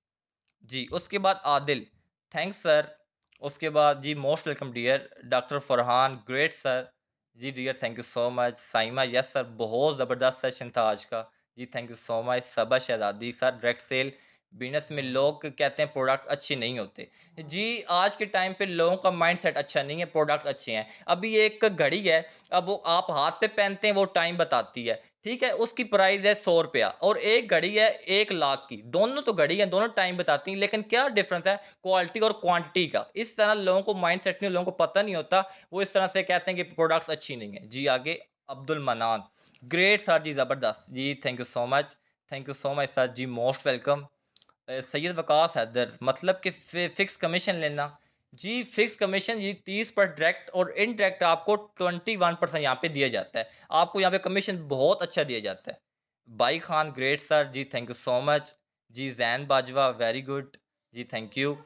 [SPEAKER 2] जी, उसके बाद आदिल, थैंक्स सर। उसके बाद जी, most welcome dear doctor Farhan, great sir. जी dear, thank you so much. Saima, yes sir, बहुत ज़बरदस्त सेशन था आज का। जी, thank you so much. Saba Shahzadi sir, direct cell business में लोग कहते हैं प्रोडक्ट अच्छे नहीं होते। जी, आज के टाइम पे लोगों का माइंडसेट अच्छा नहीं है, प्रोडक्ट अच्छे हैं। अभी एक घड़ी है, अब वो आप हाथ पे पहनते हैं, वो टाइम बताती है, ठीक है? उसकी प्राइस है ₹100, और एक घड़ी है 1 लाख की। दोनों तो घड़ी है, दोनों टाइम बताती हैं, लेकिन क्या डिफरेंस है क्वालिटी और क्वांटिटी का। इस तरह लोगों को माइंडसेट नहीं, लोगों को पता नहीं होता, वो इस तरह से कहते हैं कि प्रोडक्ट्स अच्छी नहीं है। जी, आगे अब्दुल मनान, ग्रेट सर जी, ज़बरदस्त। जी, thank you so much. Thank you so much sir जी, मोस्ट वेलकम। सैयद वकास हैदर, मतलब कि फिक्स कमीशन लेना। जी, फिक्स कमीशन ये 30 पर डायरेक्ट, और इनडायरेक्ट आपको 21% यहाँ पे दिया जाता है। आपको यहाँ पे कमीशन बहुत अच्छा दिया जाता है। बाई खान, ग्रेट सर जी, थैंक यू सो मच। जी, जैन बाजवा, वेरी गुड। जी, थैंक यू।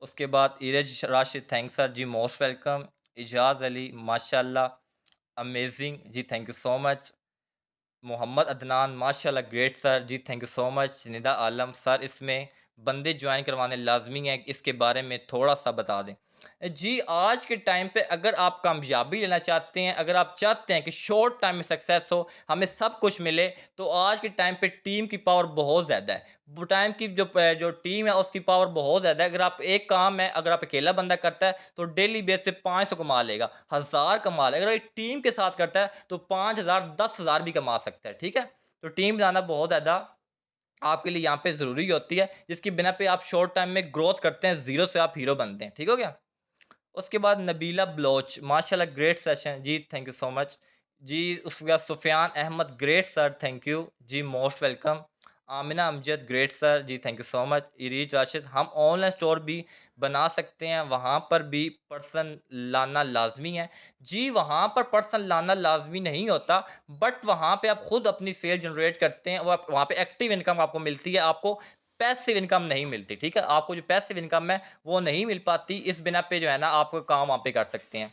[SPEAKER 2] उसके बाद इरज राशिद, थैंक्स सर जी, मोस्ट वेलकम। इजाज अली, माशाल्लाह, अमेजिंग। जी, thank you so much. Mohammad Adnan, माशाल्लाह, ग्रेट सर जी, thank you so much. Nida Alam sir, इसमें बंदे ज्वाइन करवाने लाजमी है, इसके बारे में थोड़ा सा बता दें। जी, आज के टाइम पे अगर आप कामयाबी लेना चाहते हैं, अगर आप चाहते हैं कि शॉर्ट टाइम में सक्सेस हो, हमें सब कुछ मिले, तो आज के टाइम पे टीम की पावर बहुत ज़्यादा है। वो टाइम की जो टीम है उसकी पावर बहुत ज़्यादा है। अगर आप एक काम है, अगर आप अकेला बंदा करता है तो डेली बेस पे 500 कमा लेगा, 1000 कमा लेगा। अगर एक टीम के साथ करता है तो 5000 10,000 भी कमा सकता है। ठीक है? तो टीम बनाना बहुत ज़्यादा आपके लिए यहाँ पे ज़रूरी होती है, जिसकी बिना पे आप शॉर्ट टाइम में ग्रोथ करते हैं, ज़ीरो से आप हीरो बनते हैं। ठीक हो गया? उसके बाद नबीला बलोच, माशाल्लाह ग्रेट सेशन जी, थैंक यू सो मच। जी, उसके बाद Sufiyan Ahmed, great sir, thank you जी, most welcome. Amina Amjad, great sir जी, thank you so much. Areej Rashid, हम ऑनलाइन स्टोर भी बना सकते हैं, वहाँ पर भी पर्सन लाना लाजमी है। जी, वहाँ पर पर्सन लाना लाजमी नहीं होता, बट वहाँ पे आप खुद अपनी सेल जनरेट करते हैं और आप वहाँ पे एक्टिव इनकम आपको मिलती है, आपको पैसिव इनकम नहीं मिलती। ठीक है, आपको जो पैसिव इनकम है वो नहीं मिल पाती, इस बिना पे जो है ना आप काम वहाँ पे कर सकते हैं।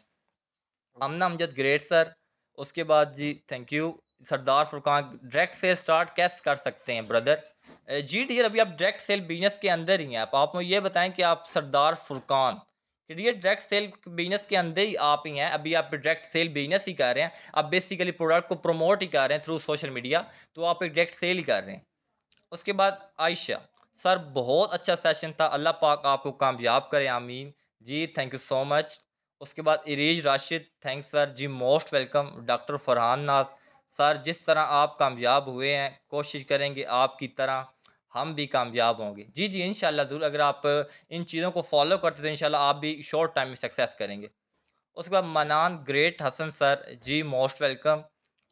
[SPEAKER 2] Amna Amjad, great sir. उसके बाद जी, thank you. Sardar Furqan, direct sale start कैसे कर सकते हैं ब्रदर? जी डियर, अभी आप डायरेक्ट सेल बिजनेस के अंदर ही हैं। आप मुझे ये बताएं कि आप सरदार फुरकान कि डियर डायरेक्ट सेल बिजनेस के अंदर ही आप ही हैं, अभी आप डायरेक्ट सेल बिजनेस ही कर रहे हैं, आप बेसिकली प्रोडक्ट को प्रमोट ही कर रहे हैं थ्रू सोशल मीडिया, तो आप एक डायरेक्ट सेल ही कर रहे हैं। उसके बाद आयशा, सर बहुत अच्छा सेशन था, अल्लाह पाक आपको कामयाब करे, आमीन जी, थैंक यू सो मच। उसके बाद इरीज राशिद, थैंक्स सर जी, मोस्ट वेलकम। डॉक्टर फरहान नाज, सर जिस तरह आप कामयाब हुए हैं, कोशिश करेंगे आपकी तरह हम भी कामयाब होंगे। जी जी, इंशाल्लाह ज़रूर, अगर आप इन चीज़ों को फॉलो करते तो इंशाल्लाह आप भी शॉर्ट टाइम में सक्सेस करेंगे। उसके बाद मनान, ग्रेट हसन सर जी, मोस्ट वेलकम।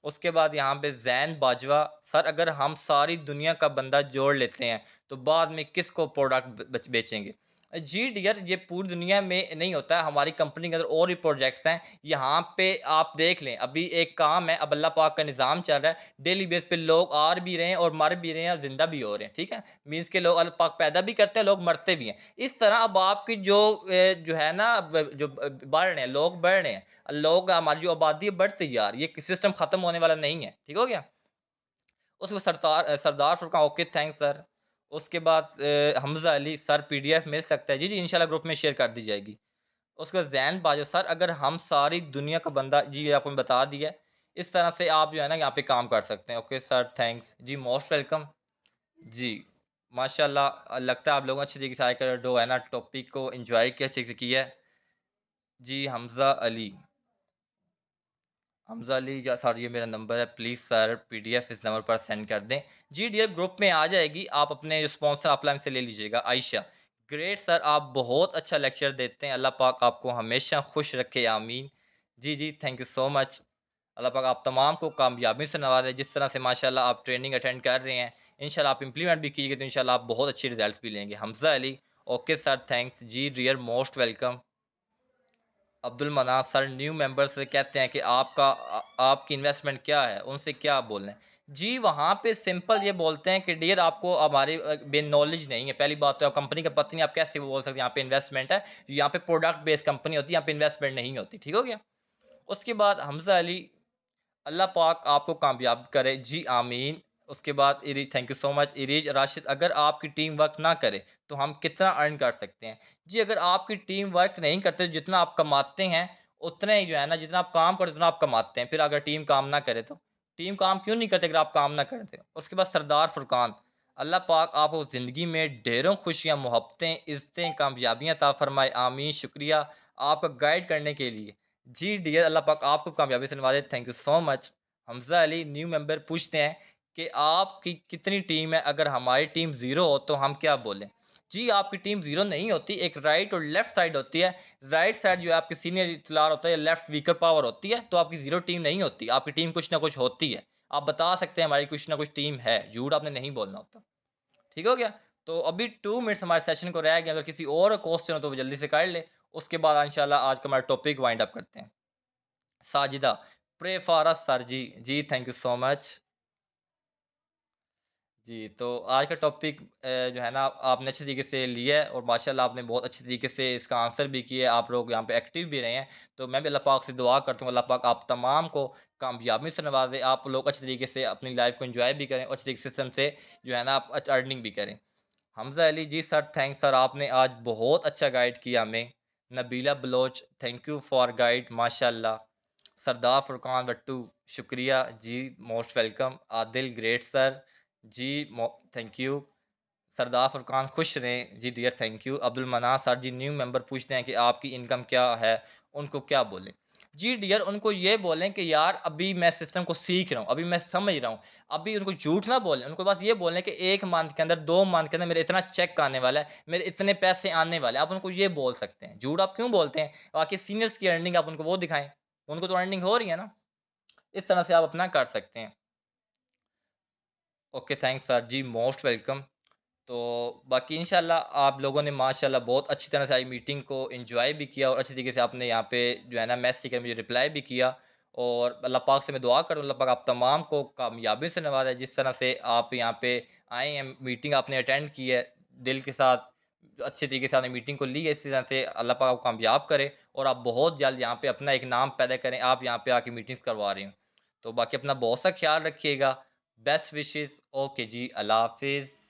[SPEAKER 2] उसके बाद यहाँ पे जैन बाजवा, सर अगर हम सारी दुनिया का बंदा जोड़ लेते हैं तो बाद में किसको प्रोडक्ट बेचेंगे? जी डियर, ये पूरी दुनिया में नहीं होता है, हमारी कंपनी के अंदर और भी प्रोजेक्ट्स हैं। यहाँ पे आप देख लें, अभी एक काम है, अब अल्लाह पाक का निज़ाम चल रहा है, डेली बेस पे लोग आ भी रहे हैं और मर भी रहे हैं और ज़िंदा भी हो रहे हैं। ठीक है, मीन्स के लोग अल्लाह पाक पैदा भी करते हैं, लोग मरते भी हैं। इस तरह अब आपकी जो है ना बढ़ रहे हैं, लोग बढ़ रहे हैं, लोग, हमारी जो आबादी है बढ़ती जा रही है, ये सिस्टम खत्म होने वाला नहीं है। ठीक हो गया? उसके बाद सरदार फुरकान, ओके थैंक्स सर। उसके बाद हमज़ा अली, सर पीडीएफ मिल सकता है? जी जी, इंशाल्लाह ग्रुप में शेयर कर दी जाएगी। उसके बाद जैन बाजो, सर अगर हम सारी दुनिया का बंदा, जी ये आपको मैं बता दिया है, इस तरह से आप जो है ना यहाँ पे काम कर सकते हैं। ओके सर, थैंक्स जी, मोस्ट वेलकम जी। माशाल्लाह, लगता है आप लोगों ने अच्छी तरीके से आकर जो है ना टॉपिक को एंजॉय किया, अच्छे से किया है। जी, हमज़ा अली या सर, ये मेरा नंबर है, प्लीज़ सर पीडीएफ इस नंबर पर सेंड कर दें। जी डियर, ग्रुप में आ जाएगी, आप अपने स्पॉन्सर अपलाइन से ले लीजिएगा। आयशा, ग्रेट सर आप बहुत अच्छा लेक्चर देते हैं, अल्लाह पाक आपको हमेशा खुश रखे, आमीन जी जी, थैंक यू सो मच। अल्लाह पाक आप तमाम को कामयाबी से नवाजे, जिस तरह से माशाल्लाह आप ट्रेनिंग अटेंड कर रहे हैं, इंशाल्लाह आप इम्प्लीमेंट भी कीजिएगा तो इंशाल्लाह आप बहुत अच्छे रिजल्ट्स भी लेंगे। Hamza Ali, okay sir thanks जी dear, most welcome. Abdul Manan, sir new member से कहते हैं कि आपकी इन्वेस्टमेंट क्या है, उनसे क्या बोलें? जी, वहाँ पे सिंपल ये बोलते हैं कि डियर आपको हमारी बे नॉलेज नहीं है, पहली बात तो आप कंपनी का पता नहीं, आप कैसे बोल सकते हैं यहाँ पे इन्वेस्टमेंट है, यहाँ पे प्रोडक्ट बेस्ड कंपनी होती है, यहाँ पे इन्वेस्टमेंट नहीं होती। ठीक हो गया? उसके बाद हमज़ा अली, अल्लाह पाक आपको कामयाब करे जी, आमीन। उसके बाद इरी, thank you so much. Areej Rashid, अगर आपकी टीम वर्क ना करे तो हम कितना अर्न कर सकते हैं? जी, अगर आपकी टीम वर्क नहीं करते, जितना आप कमाते हैं उतने ही जो है ना, जितना आप काम करते उतना आप कमाते हैं, फिर अगर टीम काम ना करे तो टीम काम क्यों नहीं करते अगर आप काम ना करते? उसके बाद सरदार फुरकान, अल्लाह पाक आपको ज़िंदगी में ढेरों खुशियाँ, मोहब्बतें, इज़्ज़तें, कामयाबियाँ अता फरमाए, आमीन। शुक्रिया आपका गाइड करने के लिए। जी डियर, अल्लाह पाक आपको कामयाबी से नवाज़े, thank you so much. Hamza Ali, new member पूछते हैं कि आपकी कितनी टीम है? अगर हमारी टीम ज़ीरो हो तो हम क्या बोलें? जी, आपकी टीम ज़ीरो नहीं होती, एक राइट और लेफ्ट साइड होती है। राइट साइड जो है आपके सीनियर तलार होता है, लेफ्ट वीकर पावर होती है, तो आपकी ज़ीरो टीम नहीं होती, आपकी टीम कुछ ना कुछ होती है। आप बता सकते हैं हमारी कुछ ना कुछ टीम है, झूठ आपने नहीं बोलना होता। ठीक हो गया? तो अभी 2 मिनट्स हमारे सेशन को रह गए, अगर किसी और क्वेश्चन हो तो वो जल्दी से कर ले, उसके बाद इंशाल्लाह आज का हमारा टॉपिक वाइंड अप करते हैं। Sajida, pray for us sir जी, जी थैंक यू सो मच। जी, तो आज का टॉपिक जो है ना आपने अच्छे तरीके से लिया है और माशाल्लाह आपने बहुत अच्छे तरीके से इसका आंसर भी किया है, आप लोग यहाँ पे एक्टिव भी रहे हैं। तो मैं भी अल्लाह पाक से दुआ करता हूँ, अल्लाह पाक आप तमाम को कामयाबी से नवाज़े, आप लोग अच्छे तरीके से अपनी लाइफ़ को एन्जॉय भी करें और अच्छे तरीके सिस्टम से जो है ना आप अर्निंग भी करें। हमज़ा अली, जी सर थैंक्स सर, आपने आज बहुत अच्छा गाइड किया हमें। Nabila Baloch, thank you for guide, माशाल्लाह। सरदार फुरकान भट्टू, शुक्रिया जी, most welcome. Adil, great sir जी, थैंक यू। सरदार फुरकान, खुश रहें जी dear, thank you. Abdul Manan sir ji, new member पूछते हैं कि आपकी इनकम क्या है, उनको क्या बोलें? जी डियर, उनको ये बोलें कि यार अभी मैं सिस्टम को सीख रहा हूँ, अभी मैं समझ रहा हूँ। अभी उनको झूठ ना बोलें, उनको बस ये बोलें कि 1 मंथ के अंदर, 2 मंथ के अंदर मेरे इतना चेक आने वाला है, मेरे इतने पैसे आने वाले हैं। आप उनको ये बोल सकते हैं। झूठ आप क्यों बोलते हैं? बाकी सीनियर्स की अर्निंग आप उनको वो दिखाएँ, उनको तो अर्निंग हो रही है ना। इस तरह से आप अपना कर सकते हैं। ओके, थैंक्स सर जी, मोस्ट वेलकम। तो बाकी इंशाल्लाह आप लोगों ने माशाल्लाह बहुत अच्छी तरह से आज मीटिंग को एंजॉय भी किया और अच्छी तरीके से आपने यहाँ पे जो है ना मैसेज कर मुझे रिप्लाई भी किया। और अल्लाह पाक से मैं दुआ करूँ अल्लाह पाक आप तमाम को कामयाबी से नवाज़े। जिस तरह से आप यहाँ पे आए हैं, मीटिंग आपने अटेंड की है दिल के साथ, अच्छे तरीके से आपने मीटिंग को ली है, इसी तरह से अल्लाह पाक आपको कामयाब करे और आप बहुत जल्द यहाँ पे अपना एक नाम पैदा करें। आप यहाँ पे आके मीटिंग्स करवा रहे हैं। तो बाकी अपना बहुत सा ख्याल रखिएगा। Best wishes. ओके जी, अल्लाह हाफिज़।